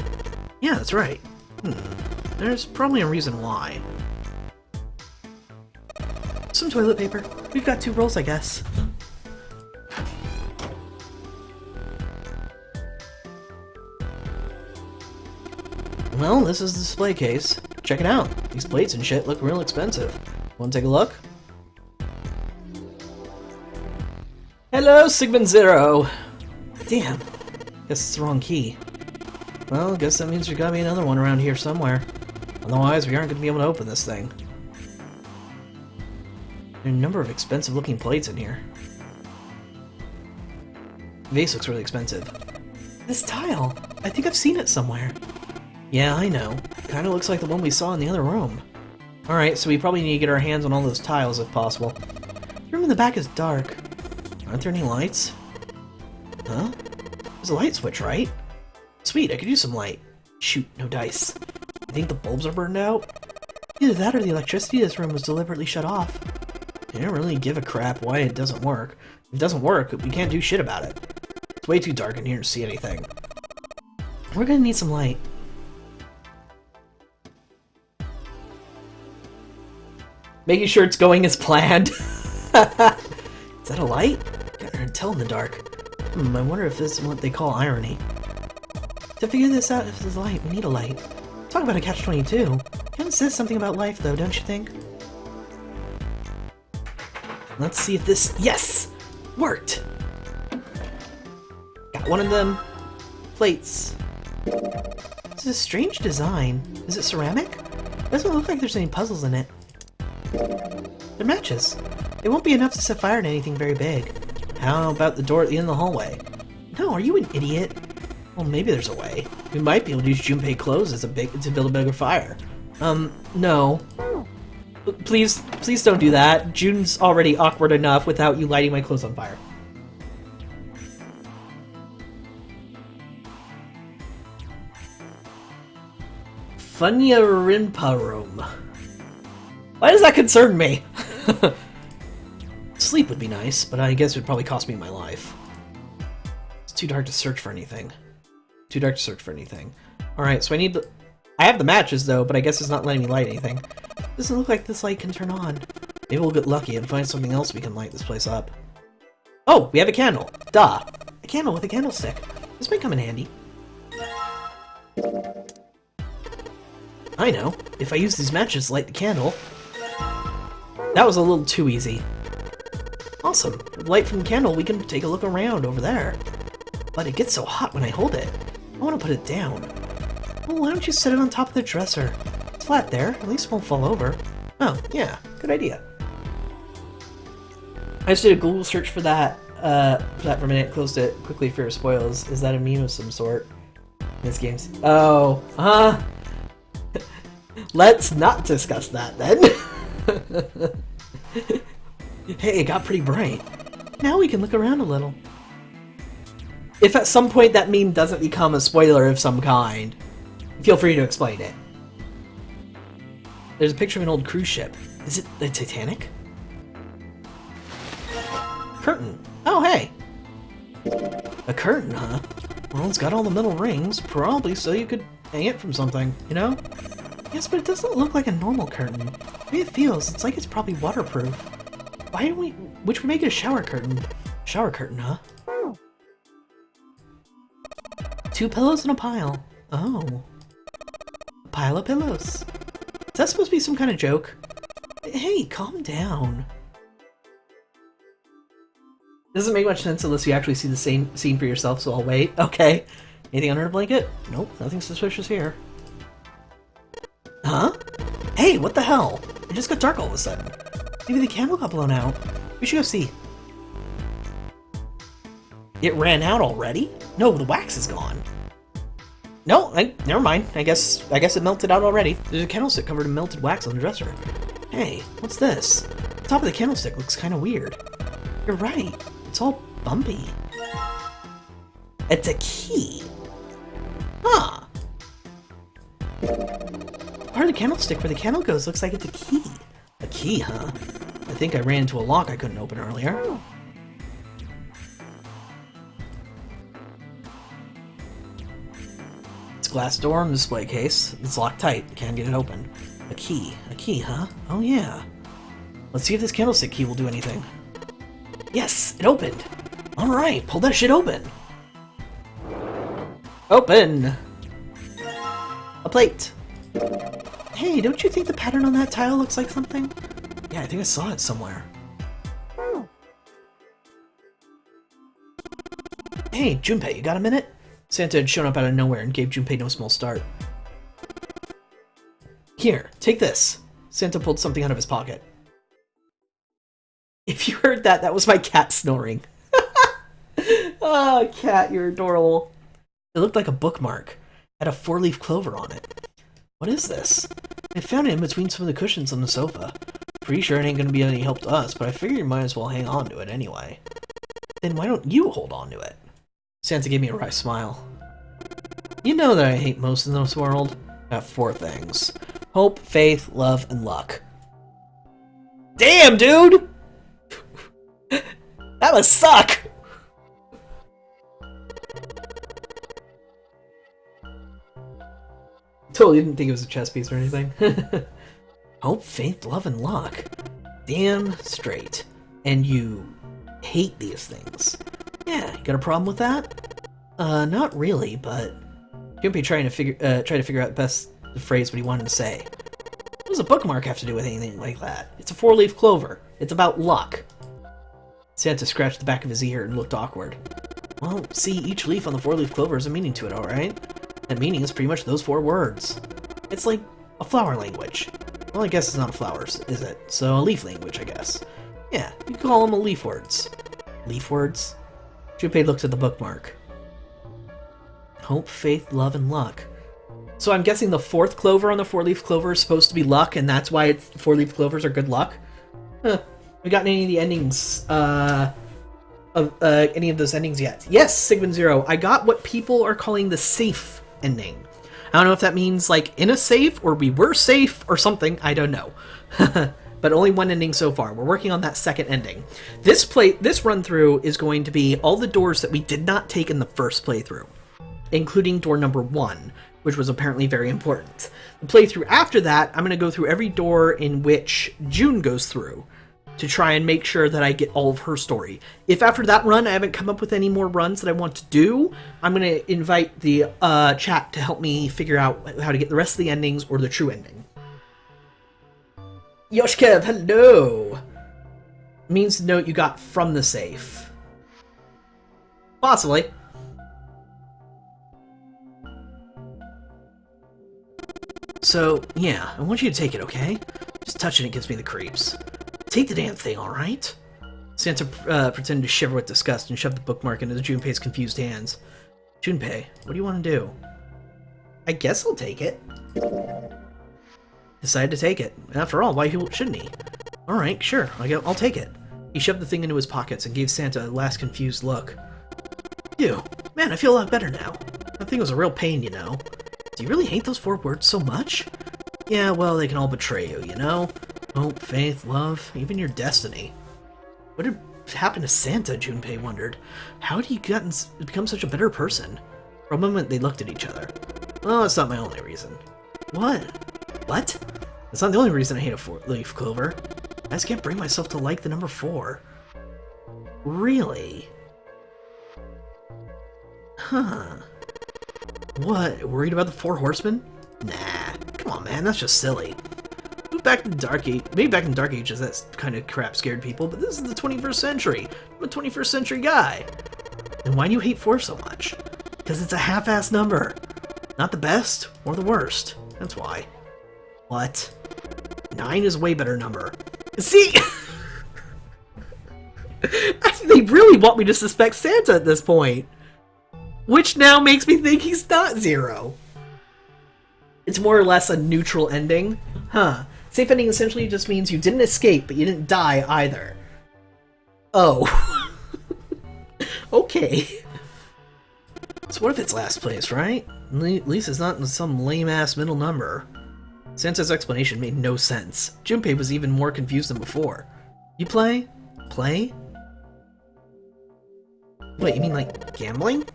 Yeah, that's right. There's probably a reason why. Some toilet paper. We've got 2 rolls, I guess. Well, this is the display case. Check it out. These plates and shit look real expensive. Wanna take a look? Hello, Sigmund Zero! Damn. Guess it's the wrong key. Well, guess that means there's gotta be another one around here somewhere. Otherwise, we aren't gonna be able to open this thing. There are a number of expensive looking plates in here. The vase looks really expensive. This tile! I think I've seen it somewhere. Yeah, I know. Kinda looks like the one we saw in the other room. Alright, so we probably need to get our hands on all those tiles if possible. The room in the back is dark. Aren't there any lights? Huh? There's a light switch, right? Sweet, I could use some light. Shoot, no dice. You think the bulbs are burned out? Either that or the electricity in this room was deliberately shut off. I don't really give a crap why it doesn't work. If it doesn't work, we can't do shit about it. It's way too dark in here to see anything. We're gonna need some light. Making sure it's going as planned. Is that a light? Got her tell in the dark. I wonder if this is what they call irony. To figure this out, if there's a light, we need a light. Talk about a catch-22. Kevin says something about life, though, don't you think? Let's see if this... Yes! Worked! Got one of them plates. This is a strange design. Is it ceramic? Doesn't look like there's any puzzles in it. They're matches. They won't be enough to set fire to anything very big. How about the door at the end of the hallway? No, are you an idiot? Well, maybe there's a way. We might be able to use Junpei clothes as to build a bigger fire. No. Please don't do that. June's already awkward enough without you lighting my clothes on fire. Funya Rinpa room. Why does that concern me? Sleep would be nice, but I guess it would probably cost me my life. It's too dark to search for anything. Alright, so I have the matches though, but I guess it's not letting me light anything. Doesn't look like this light can turn on. Maybe we'll get lucky and find something else we can light this place up. Oh, we have a candle. Duh. A candle with a candlestick. This might come in handy. I know. If I use these matches to light the candle... That was a little too easy. Awesome. With light from the candle, we can take a look around over there. But it gets so hot when I hold it. I want to put it down. Well, why don't you set it on top of the dresser? It's flat there. At least it won't fall over. Oh, yeah. Good idea. I just did a Google search for that for a minute. Closed it quickly for spoils. Is that a meme of some sort? In this game's... Oh. Let's not discuss that, then. Hey, it got pretty bright. Now we can look around a little. If at some point that meme doesn't become a spoiler of some kind, feel free to explain it. There's a picture of an old cruise ship. Is it the Titanic? Curtain. Oh, hey. A curtain, huh? Well, it's got all the metal rings, probably so you could hang it from something, you know? Yes, but it doesn't look like a normal curtain. The way it feels, it's like it's probably waterproof. Why don't we... Which would make it a shower curtain. Shower curtain, huh? 2 pillows in a pile. Oh. A pile of pillows. Is that supposed to be some kind of joke? Hey, calm down. Doesn't make much sense unless you actually see the same scene for yourself, so I'll wait. Okay. Anything under the blanket? Nope, nothing suspicious here. Huh? Hey, what the hell? It just got dark all of a sudden. Maybe the candle got blown out. We should go see. It ran out already? No, the wax is gone. No, never mind. I guess it melted out already. There's a candlestick covered in melted wax on the dresser. Hey, what's this? The top of the candlestick looks kind of weird. You're right. It's all bumpy. It's a key. Huh. Part of the candlestick where the candle goes looks like it's a key. A key, huh? I think I ran into a lock I couldn't open earlier. It's a glass door in the display case. It's locked tight. Can't get it open. A key, huh? Oh yeah. Let's see if this candlestick key will do anything. Yes, it opened. All right, pull that shit open. Open. A plate. Hey, don't you think the pattern on that tile looks like something? Yeah, I think I saw it somewhere. Hey, Junpei, you got a minute? Santa had shown up out of nowhere and gave Junpei no small start. Here, take this. Santa pulled something out of his pocket. If you heard that, that was my cat snoring. Oh, cat, you're adorable. It looked like a bookmark. It had a 4-leaf clover on it. What is this? I found it in between some of the cushions on the sofa. Pretty sure it ain't gonna be any help to us, but I figured you might as well hang on to it anyway. Then why don't you hold on to it? Santa gave me a wry smile. You know that I hate most in this world. I have 4 things. Hope, faith, love, and luck. Damn, dude! That must suck! Totally didn't think it was a chess piece or anything. Hope, faith, love, and luck. Damn straight. And you hate these things. Yeah, you got a problem with that? Not really, but Junpei tried to figure out best the phrase what he wanted to say. What does a bookmark have to do with anything like that? It's a 4-leaf clover. It's about luck. Santa scratched the back of his ear and looked awkward. Well, see, each leaf on the 4-leaf clover has a meaning to it, alright? That meaning is pretty much those 4 words. It's like a flower language. Well, I guess it's not a flowers, is it? So a leaf language, I guess. Yeah, you can call them a leaf words. Leaf words? Junpei looked at the bookmark. Hope, faith, love, and luck. So I'm guessing the 4th clover on the 4-leaf clover is supposed to be luck, and that's why 4-leaf clovers are good luck? Huh. We got any of the endings, any of those endings yet? Yes, Sigmund Zero. I got what people are calling the safe ending. I don't know if that means, like, in a safe, or we were safe, or something. I don't know. But only 1 ending so far. We're working on that 2nd ending. This run-through is going to be all the doors that we did not take in the first playthrough, including door number 1, which was apparently very important. The playthrough after that, I'm going to go through every door in which June goes through, to try and make sure that I get all of her story. If after that run I haven't come up with any more runs that I want to do, I'm going to invite the chat to help me figure out how to get the rest of the endings or the true ending. Yoshkev, hello! Means to note you got from the safe. Possibly. So, yeah, I want you to take it, okay? Just touching it gives me the creeps. Take the damn thing, alright? Santa pretended to shiver with disgust and shoved the bookmark into Junpei's confused hands. Junpei, what do you want to do? I guess I'll take it. Decided to take it. After all, why shouldn't he? Alright, sure, I'll take it. He shoved the thing into his pockets and gave Santa a last confused look. Phew, man, I feel a lot better now. That thing was a real pain, you know. Do you really hate those 4 words so much? Yeah, well, they can all betray you, you know? Hope, faith, love, even your destiny. What had happened to Santa, Junpei wondered. How had he become such a better person? For a moment, they looked at each other. Well, that's not my only reason. What? What? That's not the only reason I hate a 4-leaf clover. I just can't bring myself to like the number 4. Really? Huh. What? Worried about the 4 horsemen? Nah. Come on, man, that's just silly. Who back in Dark Age, maybe back in Dark Ages that kind of crap scared people, but this is the 21st century. I'm a 21st century guy. And why do you hate 4 so much? Because it's a half-ass number. Not the best or the worst. That's why. What? 9 is a way better number. See? They really want me to suspect Santa at this point. Which now makes me think he's not 0. It's more or less a neutral ending. Huh. Safe ending essentially just means you didn't escape, but you didn't die either. Oh. Okay. So what if it's last place, right? At least it's not some lame-ass middle number. Santa's explanation made no sense. Junpei was even more confused than before. You play? Play? Wait, you mean like gambling?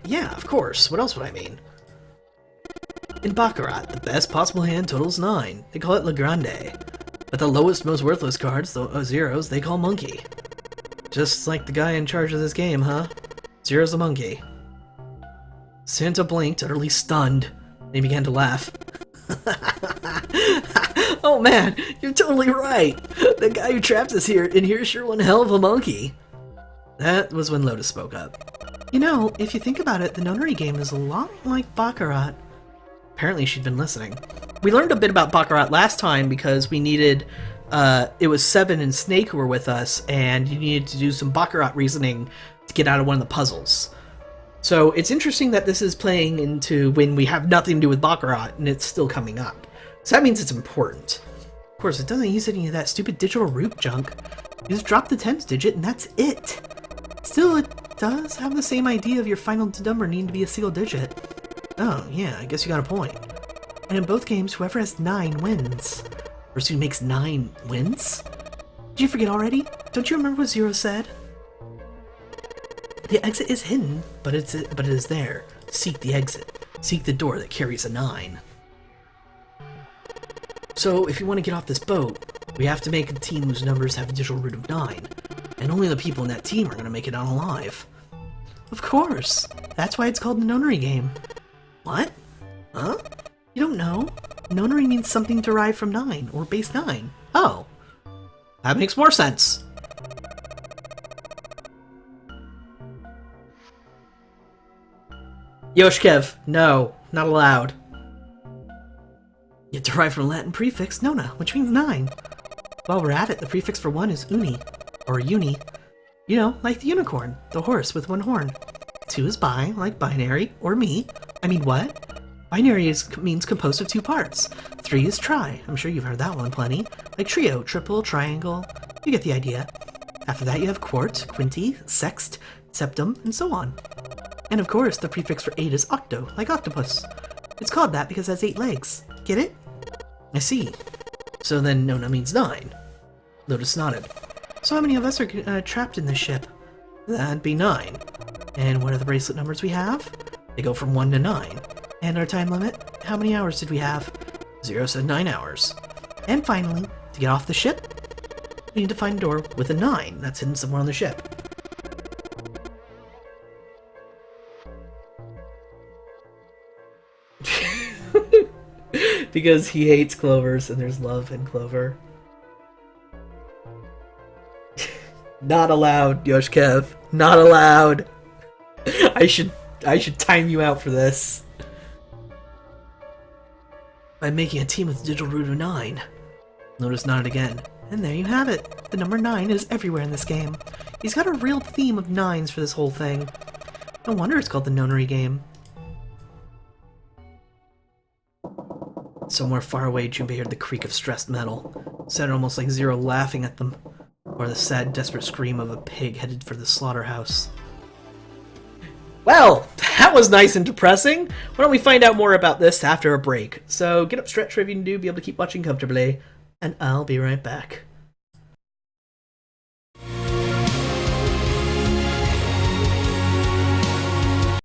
Yeah, of course. What else would I mean? In Baccarat, the best possible hand totals 9. They call it Le Grande. But the lowest, most worthless cards, the zeros, they call Monkey. Just like the guy in charge of this game, huh? Zero's a monkey. Santa blinked, utterly stunned. He began to laugh. Oh man, you're totally right! The guy who trapped us here in here's sure one hell of a monkey. That was when Lotus spoke up. You know, if you think about it, the nunnery game is a lot like Baccarat. Apparently she'd been listening. We learned a bit about Baccarat last time because we needed, it was Seven and Snake who were with us, and you needed to do some Baccarat reasoning to get out of one of the puzzles. So it's interesting that this is playing into when we have nothing to do with Baccarat, and it's still coming up. So that means it's important. Of course, it doesn't use any of that stupid digital root junk. You just drop the tens digit, and that's it. Still, it does have the same idea of your final number needing to be a single digit. Oh, yeah, I guess you got a point. And in both games, whoever has 9 wins. Person who makes 9 wins? Did you forget already? Don't you remember what Zero said? The exit is hidden, but it is there. Seek the exit. Seek the door that carries a 9. So, if you want to get off this boat, we have to make a team whose numbers have a digital root of 9. And only the people in that team are going to make it out alive. Of course! That's why it's called the nunnery game. What? Huh? You don't know? Nonary means something derived from 9, or base 9. Oh. That makes more sense. Yoshkev, no, not allowed. It derived from a Latin prefix, nona, which means 9. While we're at it, the prefix for 1 is uni, or uni. You know, like the unicorn, the horse with 1 horn. 2 is bi, like binary, or me. I mean, what? Binary means composed of 2 parts. 3 is tri. I'm sure you've heard that one plenty. Like trio, triple, triangle. You get the idea. After that you have quart, quinty, sext, septum, and so on. And of course, the prefix for 8 is octo, like octopus. It's called that because it has 8 legs. Get it? I see. So then nona means 9. Lotus nodded. So how many of us are trapped in this ship? That'd be 9. And what are the bracelet numbers we have? They go from 1 to 9. And our time limit? How many hours did we have? Zero said 9 hours. And finally, to get off the ship, we need to find a door with a 9 that's hidden somewhere on the ship. Because he hates clovers and there's love in clover. Not allowed, Yoshkev. Not allowed. I should time you out for this. By making a team with a digital root of 9. Lotus nodded again. And there you have it. The number 9 is everywhere in this game. He's got a real theme of 9s for this whole thing. No wonder it's called the nunnery game. Somewhere far away, Junpei heard the creak of stressed metal. It sounded almost like Zero laughing at them, or the sad, desperate scream of a pig headed for the slaughterhouse. Well, that was nice and depressing. Why don't we find out more about this after a break? So get up, stretch, whatever you can do, be able to keep watching comfortably, and I'll be right back.